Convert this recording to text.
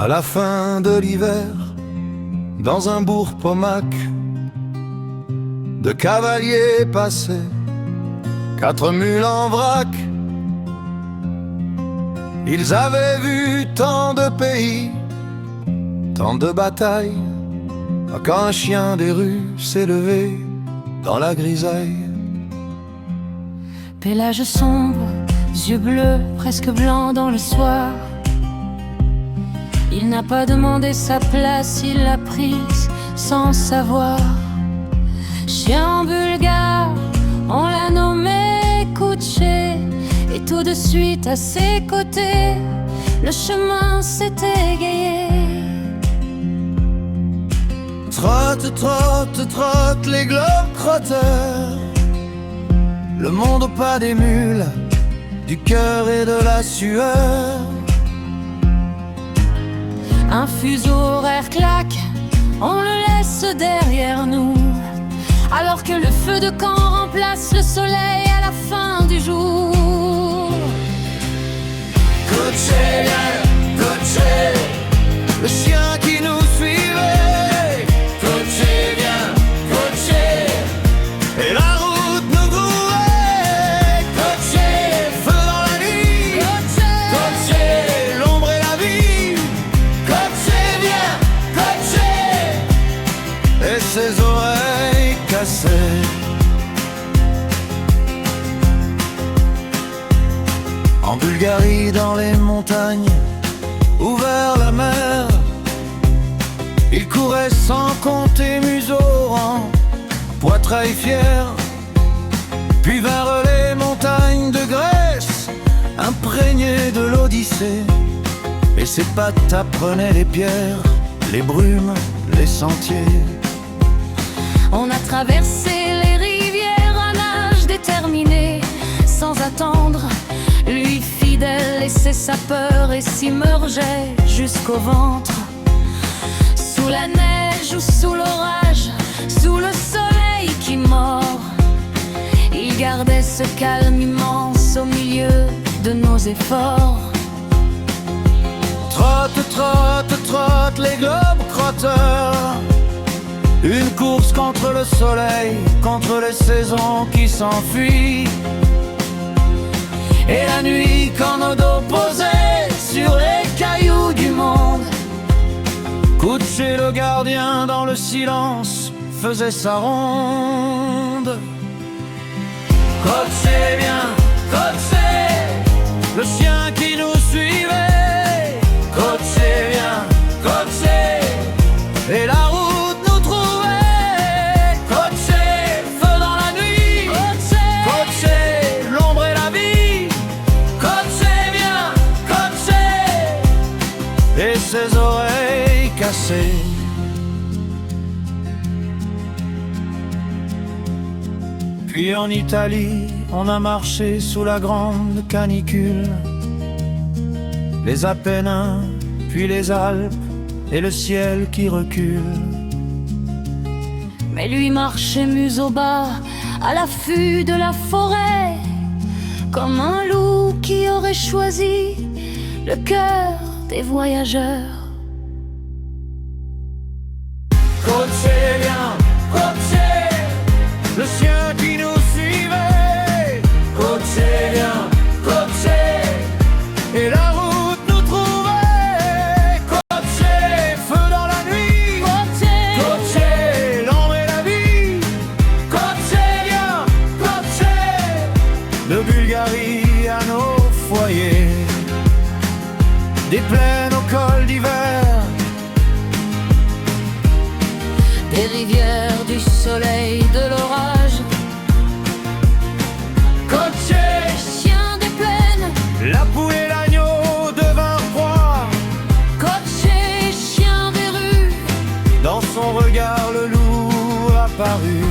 À la fin de l'hiver, dans un bourg pomac, de cavaliers passaient, 4 mules en vrac. Ils avaient vu tant de pays, tant de batailles, quand un chien des rues s'est levé dans la grisaille. Pélage sombre, yeux bleus, presque blancs dans le soir. Il n'a pas demandé sa place, il l'a prise sans savoir. Chien bulgare, on l'a nommé Koutché, et tout de suite à ses côtés, le chemin s'est égayé. Trotte, trotte, trotte les globe-trotteurs, le monde au pas des mules, du cœur et de la sueur. Un fuseau horaire claque, on le laisse derrière nous, alors que le feu de camp remplace le soleil à la fin du jour. Koutché, viens, Koutché, le chien qui nous suivait. Koutché, viens, Koutché, et la route nous trouvait. Koutché, feu dans la nuit. Koutché, l'ombre et la vie. Koutché, viens, Koutché, et ses oreilles cassées. En Bulgarie, dans les montagnes, ou vers la mer, il courait sans compter museau en poitrail fier. Puis vers les montagnes de Grèce, imprégnées de l'Odyssée, et ses pattes apprenaient les pierres, les brumes, les sentiers. On a traversé les rivières à nage déterminé, sans attendre. Lui fidèle laissait sa peur et s'immergeait jusqu'au ventre. Sous la neige ou sous l'orage, sous le soleil qui mord, il gardait ce calme immense au milieu de nos efforts. Trotte, trotte, trotte les globe-trotteurs, une course contre le soleil, contre les saisons qui s'enfuient. Et la nuit, quand nos dos posaient sur les cailloux du monde, Koutché le gardien dans le silence faisait sa ronde. Koutché, viens, Koutché, le chien qui nous suivait. Koutché, viens, Koutché, et la route nous trouvait. Koutché, feu dans la nuit. Koutché, l'ombre et la vie. Koutché, viens, Koutché, et ses oreilles cassées. Puis en Italie, on a marché sous la grande canicule, les Apennins, puis les Alpes, et le ciel qui recule. Mais lui marchait museau bas, à l'affût de la forêt, comme un loup qui aurait choisi le cœur des voyageurs. Koutché, viens, Koutché, le chien qui nous suivait. Koutché, viens, Koutché, et la route nous trouvait. Koutché, feu dans la nuit. Koutché, l'ombre et la vie. Koutché, viens, Koutché, de Bulgarie à nos foyers, des plaines au col d'hiver, Des rivières, du soleil, de l'orage. Koutché, Chien des plaines, la poule et l'agneau devinrent proie. Koutché, chien des rues. Dans son regard le loup apparut.